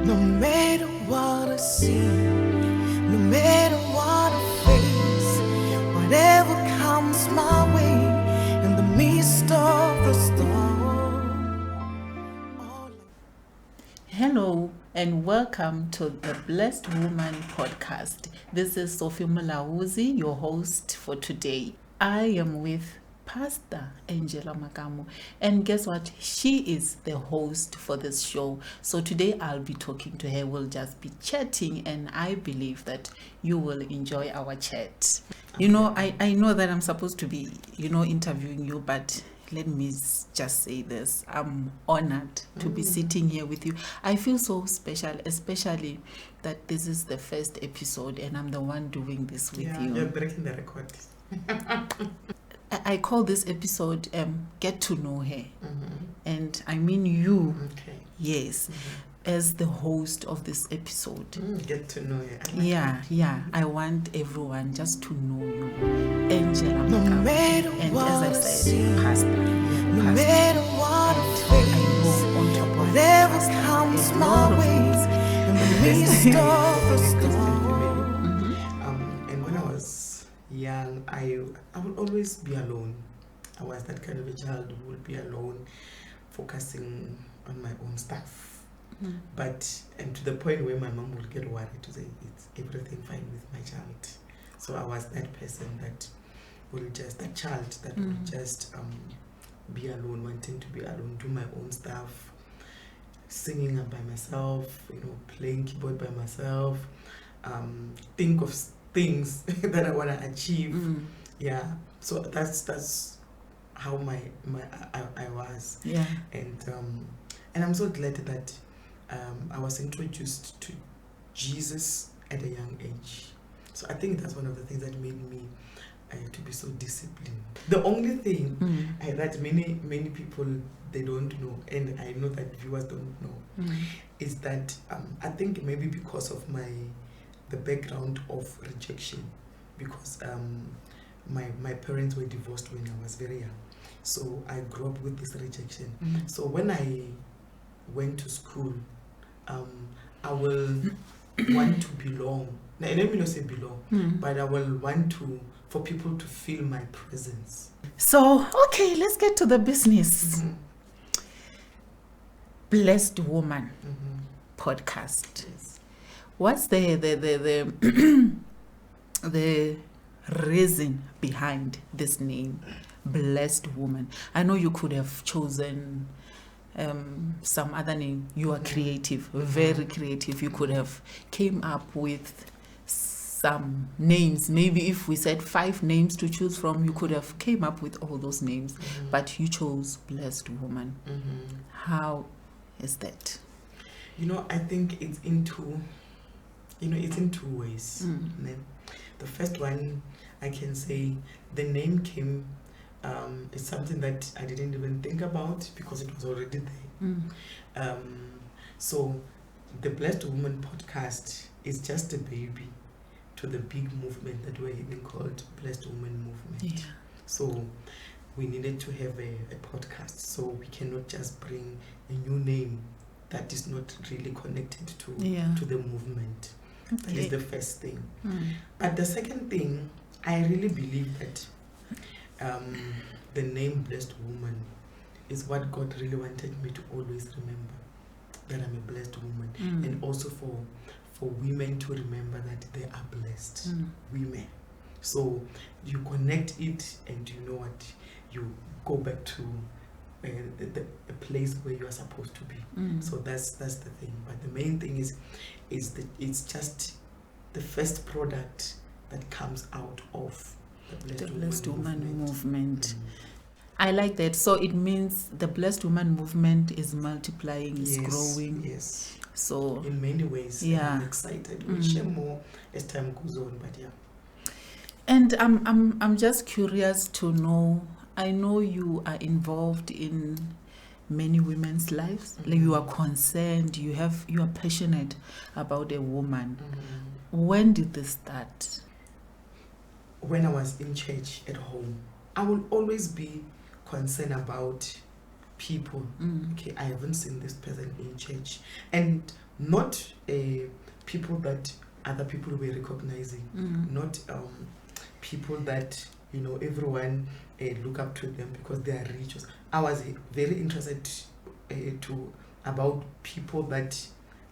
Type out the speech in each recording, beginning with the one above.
No matter what I see, no matter what I face, whatever comes my way in the midst of the storm. Hello and welcome to the Blessed Woman podcast. This is Sophie Mulauzi, your host for today. I am with Pastor Angela Makamu, and guess what? She is the host for this show. So today I'll be talking to her. We'll just be chatting, and I believe that you will enjoy our chat. I know that I'm supposed to be, interviewing you, but let me just say this. I'm honored to be sitting here with you. I feel so special, especially that this is the first episode and I'm the one doing this with you. You're breaking the record. I call this episode Get to Know Her. And I mean you, yes, as the host of this episode. Get to know her. Yeah. I want everyone just to know you. Angela No Makamu. matter And what as I I said, see, Pastor. no matter what I I face, know on top of whatever Pastor, comes there's a my lot of way things. in the midst of the storm. And when I was young, I would always be alone. I was that kind of a child who would be alone, focusing on my own stuff. And to the point where my mom would get worried to say, "It's everything fine with my child." So I was that person that would just be alone, wanting to be alone, do my own stuff, singing by myself, playing keyboard by myself, think of things that I want to achieve. Yeah, so that's how I was. Yeah. And I'm so glad that I was introduced to Jesus at a young age. So I think that's one of the things that made me to be so disciplined. The only thing that many people they don't know, and I know that viewers don't know, is that I think maybe because of the background of rejection, because my parents were divorced when I was very young, so I grew up with this rejection. So when I went to school, I will want to belong. Now, let me not say belong, but I will want for people to feel my presence. So, okay, let's get to the business. Blessed Woman podcast. Yes. What's the the reason behind this name, Blessed Woman? I know you could have chosen some other name. You are creative, very creative. You could have came up with some names. Maybe if we said 5 names to choose from, you could have came up with all those names, but you chose Blessed Woman. How is that? I think it's in two ways. The first one, I can say the name came, it's something that I didn't even think about because it was already there. So the Blessed Woman podcast is just a baby to the big movement that we're even called Blessed Woman Movement. Yeah. So we needed to have a podcast, so we cannot just bring a new name that is not really connected to the movement. That is the first thing. But the second thing, I really believe that the name Blessed Woman is what God really wanted me to always remember, that I'm a blessed woman, and also for women to remember that they are blessed women. So you connect it, and you know what, you go back to a place where you are supposed to be. So that's the thing. But the main thing is that it's just the first product that comes out of the Blessed Woman movement. I like that. So it means the Blessed Woman movement is multiplying, is growing. Yes. So in many ways, yeah. I'm excited. We'll share more as time goes on, but yeah. And I'm just curious to know. I know you are involved in many women's lives. Like you are concerned. You are passionate about a woman. When did this start? When I was in church at home, I will always be concerned about people. Okay, I haven't seen this person in church, and not people that other people were recognizing, not people that everyone look up to them because they are rich. I was very interested about people that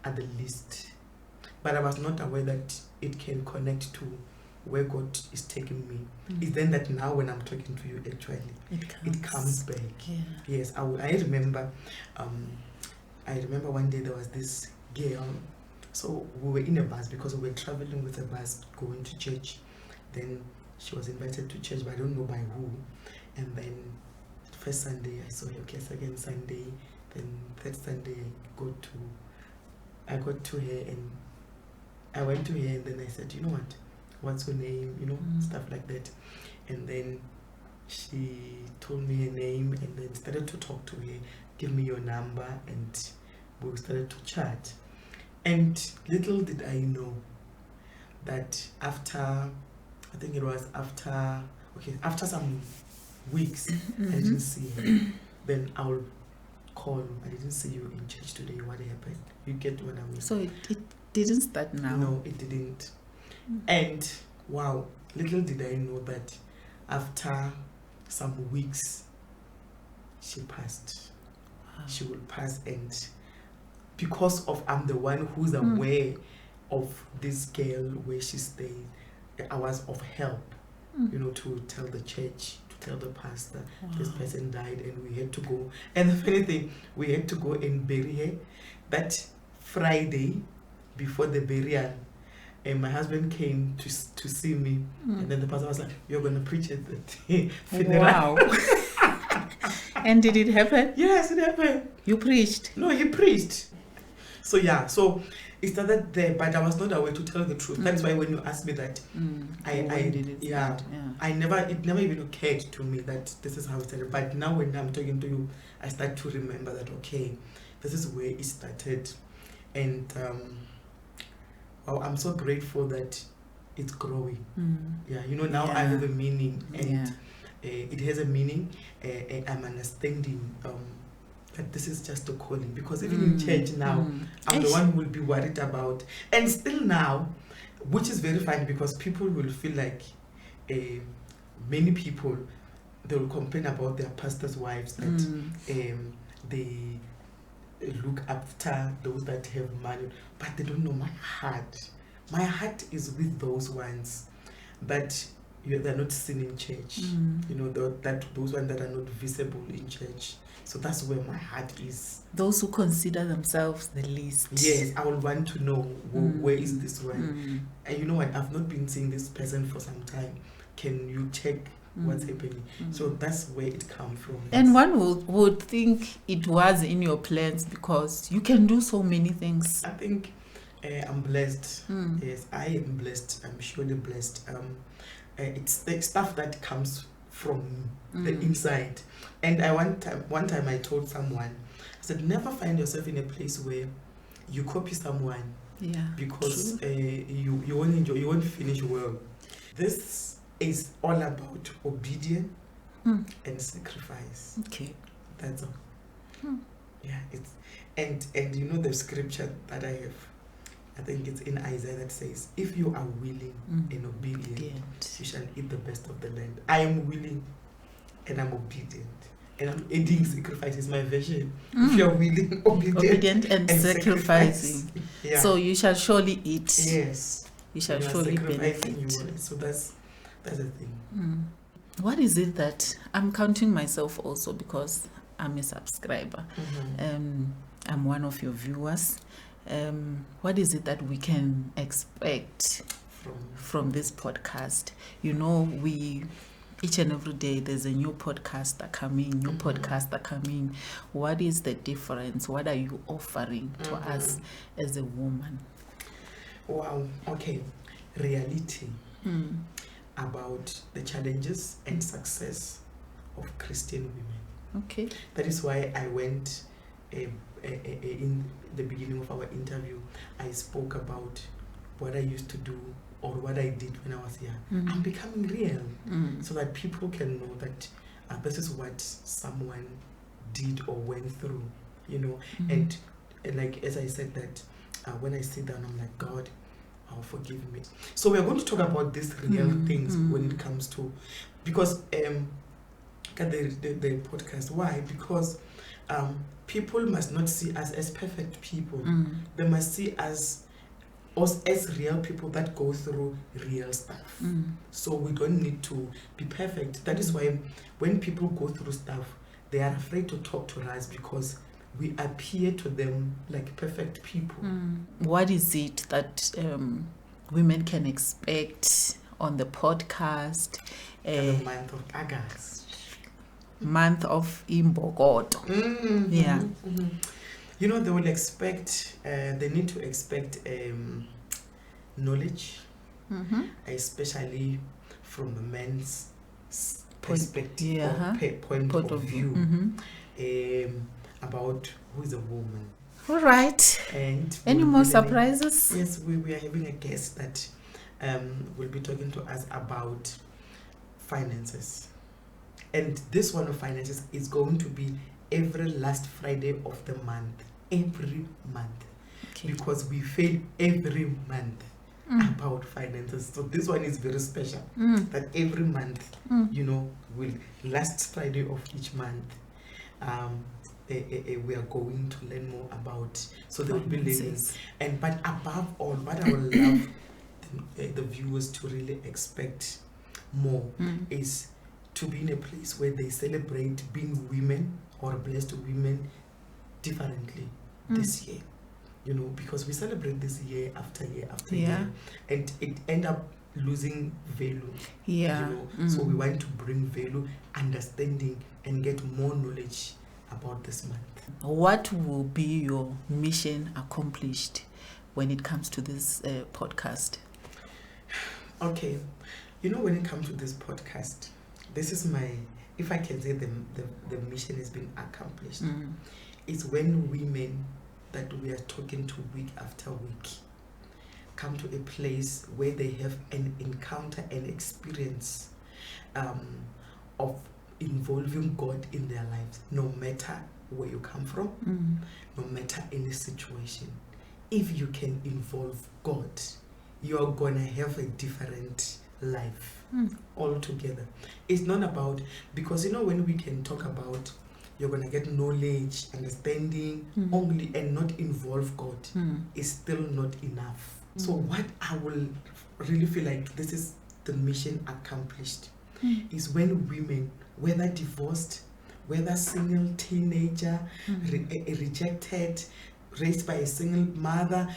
are the least, but I was not aware that it can connect to where God is taking me. It's then that now when I'm talking to you, actually it comes back. Yes, I remember one day there was this girl. So we were in a bus because we were traveling with a bus going to church. Then she was invited to church, but I don't know by who. And then first Sunday I saw her. Okay, second Sunday, then third Sunday I got to her, and I went to her, and then I said, you know what? What's your name? Stuff like that. And then she told me her name, and then started to talk to her, give me your number, and we started to chat. And little did I know that after some weeks, I didn't see her. Then I'll call, I didn't see you in church today. What happened? You get what I mean? So it didn't start now? No, it didn't. And wow, little did I know that after some weeks, she passed. Wow. She will pass, and because of I'm the one who's aware of this girl where she stayed, I was of help, to tell the church, to tell the pastor, this person died, and we had to go. And the funny thing, we had to go and bury her that Friday before the burial. And my husband came to see me, and then the pastor was like, "You're gonna preach at the funeral." Wow! And did it happen? Yes, it happened. You preached? No, he preached. So yeah, so it started there, but I was not aware, to tell the truth. That's why when you asked me that, it never even occurred to me that this is how it started. But now when I'm talking to you, I start to remember that, okay, this is where it started. And I'm so grateful that it's growing. Yeah, now I have a meaning, and it has a meaning. I'm understanding that this is just a calling, because even in church now, I'm the one who will be worried about, and still now, which is very funny, because people will feel like many people, they will complain about their pastors' wives, that they look after those that have money, but they don't know my heart. My heart is with those ones that they're not seen in church. Those ones that are not visible in church. So that's where my heart is. Those who consider themselves the least. Yes, I would want to know where is this one. And you know what? I've not been seeing this person for some time. Can you check what's happening? So that's where it comes from. And one would think it was in your plans, because you can do so many things. I think I'm blessed. Yes, I am blessed. I'm surely blessed. It's the stuff that comes from the inside. And one time I told someone, I said, never find yourself in a place where you copy someone. Yeah. Because you won't enjoy, you won't finish well. This is all about obedience and sacrifice. Okay. That's all. Yeah, it's and the scripture that I have, I think it's in Isaiah, that says, if you are willing and obedient, you shall eat the best of the land. I am willing and I'm obedient. And I'm adding sacrifice is my version. If you are willing, obedient and sacrificing. Yeah. So you shall surely eat. Yes. You shall surely benefit. So that's the thing. What is it that I'm counting myself also, because I'm a subscriber. I'm one of your viewers. What is it that we can expect from this podcast? Each and every day there's a new podcaster coming. What is the difference? What are you offering to us as a woman? Wow, okay. Reality about the challenges and success of Christian women. Okay. That is why I went in the beginning of our interview, I spoke about what I used to do or what I did when I was young. I'm becoming real, so that people can know that this is what someone did or went through, and like as I said that when I sit down, I'm like, God, forgive me. So we are going to talk about these real things when it comes to, because the podcast. Why? Because people must not see us as perfect people. They must see us as real people that go through real stuff. So we don't need to be perfect. That is why when people go through stuff, they are afraid to talk to us because we appear to them like perfect people. What is it that women can expect on the podcast? In the month of August. Month of Imbokodo. Yeah. They will expect, they need to expect knowledge, especially from the men's perspective point of view. About who is a woman. All right. And any more surprises? Yes, we are having a guest that will be talking to us about finances. And this one of finances is going to be every last Friday of the month. Every month. Okay. Because we fail every month about finances. So this one is very special. That every month, will last Friday of each month. We are going to learn more about, so they will be learning. But above all, what I would love the viewers to really expect more is to be in a place where they celebrate being women or blessed women differently this year. Because we celebrate this year after year after year, and it end up losing value. So we want to bring value, understanding, and get more knowledge about this month. What will be your mission accomplished when it comes to this podcast? Okay, when it comes to this podcast, this is my, if I can say the mission has been accomplished. It's when women that we are talking to week after week come to a place where they have an encounter and experience of involving God in their lives, no matter where you come from, no matter any situation. If you can involve God, you're gonna have a different life altogether. It's not about, because when we can talk about you're gonna get knowledge, understanding only, and not involve God, is still not enough. So what I will really feel like this is the mission accomplished is when women, whether divorced, whether single teenager, rejected, raised by a single mother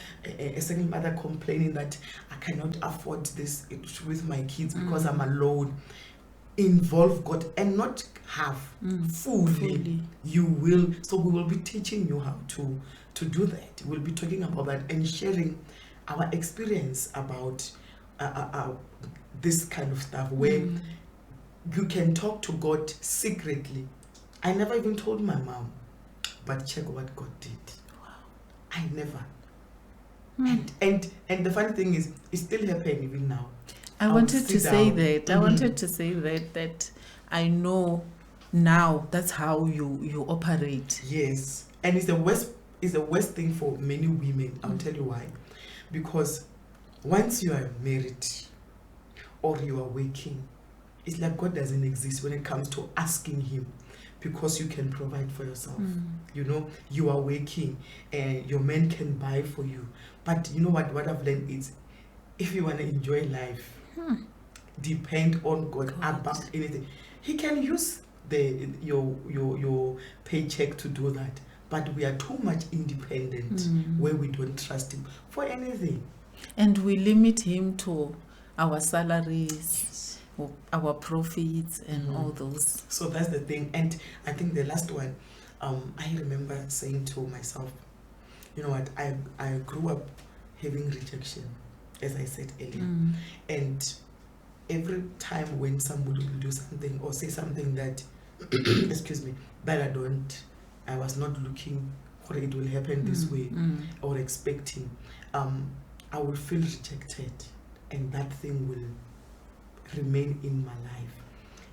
complaining that I cannot afford this with my kids because I'm alone, involve God and not half, fully. You will. So we will be teaching you how to do that. We'll be talking about that and sharing our experience about this kind of stuff where you can talk to God secretly. I never even told my mom, but check what God did. Wow. I never. And the funny thing is, it still happens even now. I wanted to say that I know now that's how you operate. Yes. And it's the worst thing for many women. I'll tell you why. Because once you are married or you are working, it's like God doesn't exist when it comes to asking him, because you can provide for yourself. You are working and your man can buy for you. But you know what I've learned is, if you want to enjoy life, depend on God about anything. He can use your paycheck to do that. But we are too much independent where we don't trust him for anything. And we limit him to our salaries, our profits, and all those. So that's the thing. And I think the last one, I remember saying to myself, you know what, I grew up having rejection, as I said earlier. And every time when somebody will do something or say something that, excuse me, that I was not looking for, it will happen this way or expecting, I will feel rejected, and that thing will remain in my life.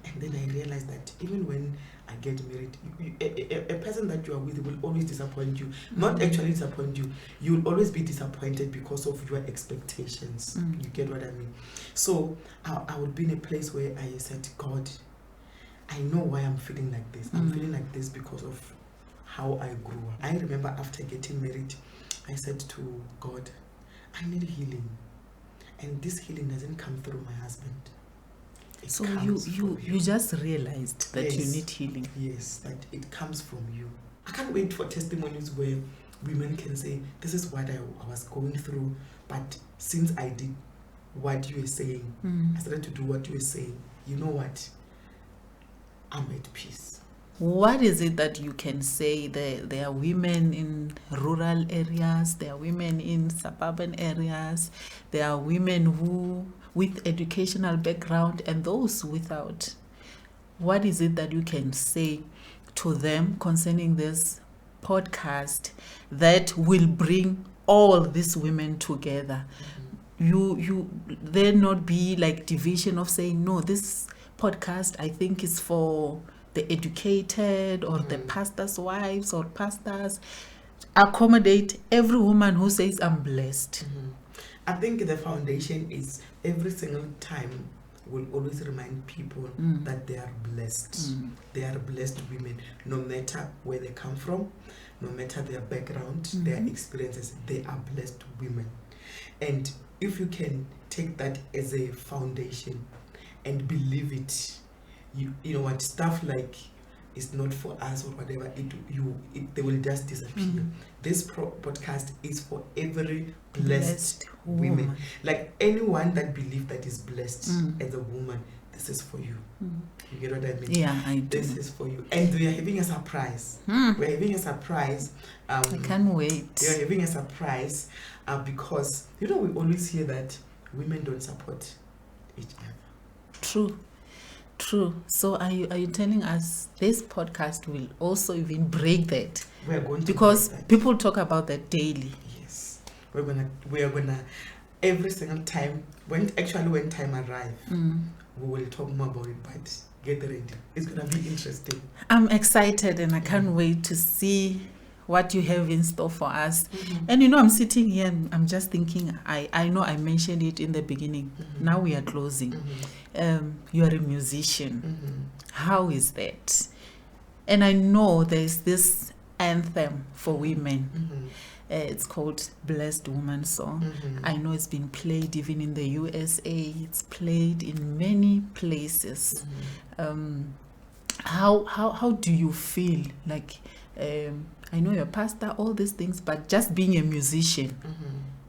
And then I realized that even when I get married. A person that you are with will always disappoint you. Not actually disappoint you. You will always be disappointed because of your expectations. You get what I mean? So I would be in a place where I said, God, I know why I'm feeling like this. I'm feeling like this because of how I grew up. I remember after getting married, I said to God, I need healing. And this healing doesn't come through my husband. So you just realized that you need healing. Yes, that it comes from you. I can't wait for testimonies where women can say, this is what I was going through, but since I did what you were saying, I started to do what you were saying, you know what? I'm at peace. What is it that you can say? There are women in rural areas, there are women in suburban areas, there are women who with educational background and those without. What is it that you can say to them concerning this podcast that will bring all these women together? You there not be like division of saying, no, this podcast I think is for the educated or the pastors' wives or pastors. Accommodate every woman who says I'm blessed. I think the foundation is every single time will always remind people that they are blessed. They are blessed women, no matter where they come from, no matter their background, their experiences, they are blessed women. And if you can take that as a foundation and believe it, you know what, stuff like it's not for us or whatever, they will just disappear. This podcast is for every blessed woman. Like anyone that believes that is blessed as a woman, this is for you. You get what I mean? Yeah, I do. This is for you. And we are having a surprise. We're having a surprise. I can't wait. We are having a surprise because, you know, we always hear that women don't support each other. True. So are you telling us this podcast will also even break that? We're going to, because break that. People talk about that daily. Yes. We are gonna every single time when time arrives, we will talk more about it, but get ready. It's gonna be interesting. I'm excited and I can't wait to see what you have in store for us. And you know, I'm sitting here and I'm just thinking, I know I mentioned it in the beginning. Now we are closing. You are a musician. How is that? And I know there's this anthem for women. It's called Blessed Woman Song. I know it's been played even in the USA. It's played in many places. How do you feel? Like, I know you're a pastor, all these things, but just being a musician,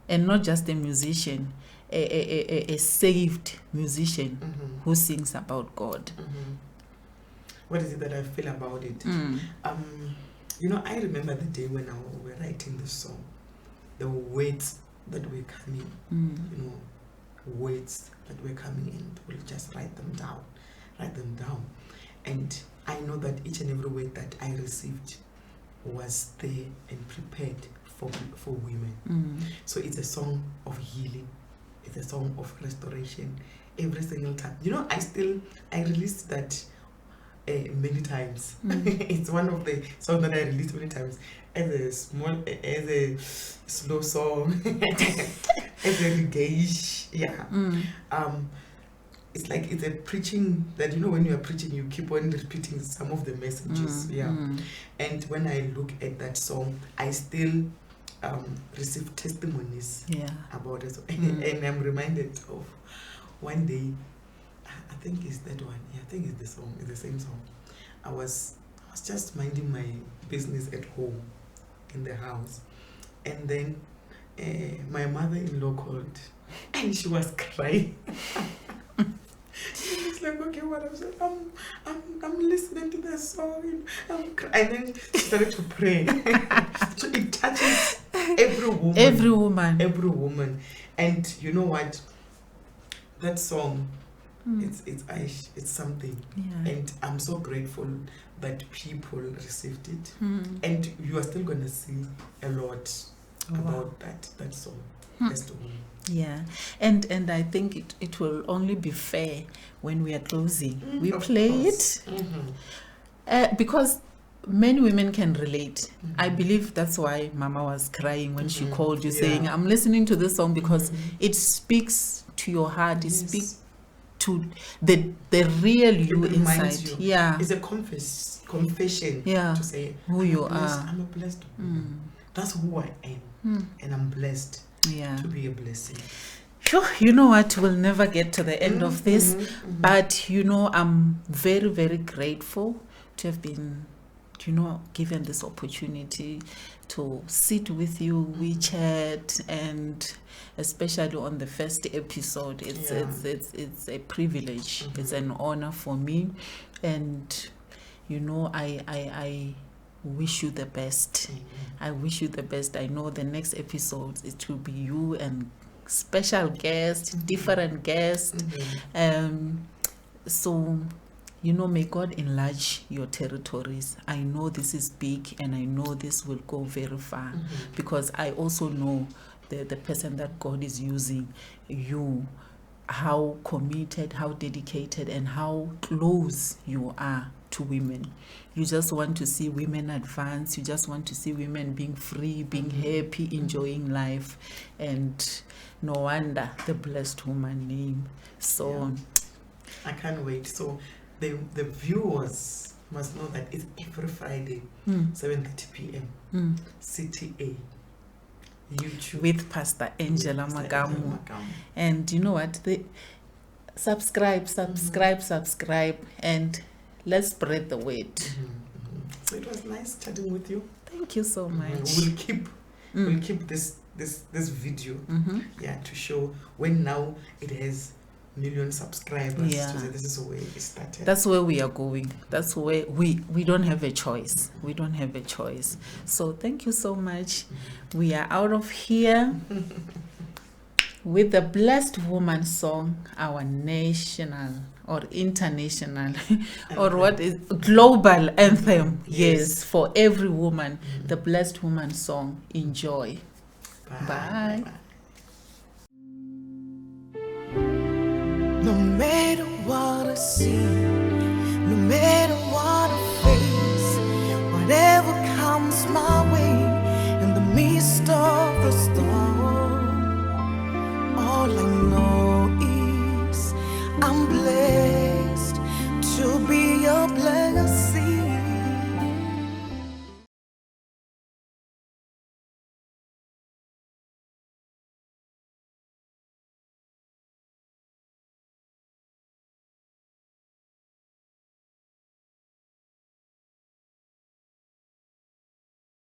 and not just a musician, a saved musician who sings about God. What is it that I feel about it? You know, I remember the day when we were writing the song, the words that were coming, you know, words that were coming in, we'll just write them down. And I know that each and every word that I received was there and prepared for women. So it's a song of healing, it's a song of restoration every single time. You know, I released that many times. It's one of the songs that I released many times as a slow song, as a reggae. It's like it's a preaching that, you know, when you are preaching you keep on repeating some of the messages. And when I look at that song, I still receive testimonies about it. And I'm reminded of one day, I think it's that one. I think it's the song. It's the same song. I was just minding my business at home in the house, and then my mother-in-law called, and she was crying. She was like, okay, what I'm saying, I'm listening to the song, and then she started to pray. So it touches every woman. And you know what? That song, it's something. And I'm so grateful that people received it. And you are still gonna see a lot about that song. And I think it will only be fair when we are closing. We play it. Because many women can relate. I believe that's why Mama was crying when she called you, saying, I'm listening to this song because it speaks to your heart. It speaks to the real you inside. You. Yeah. It's a confession to say who you are. I'm a blessed woman. That's who I am. And I'm blessed to be a blessing. Sure, you know what, we'll never get to the end of this, but I'm very, very grateful to have been given this opportunity to sit with you, we chat, and especially on the first episode, it's a privilege. It's an honor for me, and I wish you the best. I wish you the best. I know the next episode it will be you and special guests, different guests. So may God enlarge your territories. I know this is big and I know this will go very far because I also know the person that God is using, you, how committed, how dedicated, and how close you are to women. You just want to see women advance. You just want to see women being free, being happy, enjoying life. And no wonder the blessed woman name. So I can't wait. So the viewers must know that it's every Friday, 7:30 p.m. CTA, YouTube, with Pastor Angela Makamu. And you know what? Subscribe, and let's spread the word. So it was nice chatting with you. Thank you so much. We'll keep this video to show when now it has million subscribers. So this is where it started. That's where we are going. That's where we don't have a choice. We don't have a choice. So thank you so much. We are out of here with the Blessed Woman song, our national or international or what is global anthem. Yes, for every woman, the Blessed Woman song. Enjoy. Bye. No matter what I see,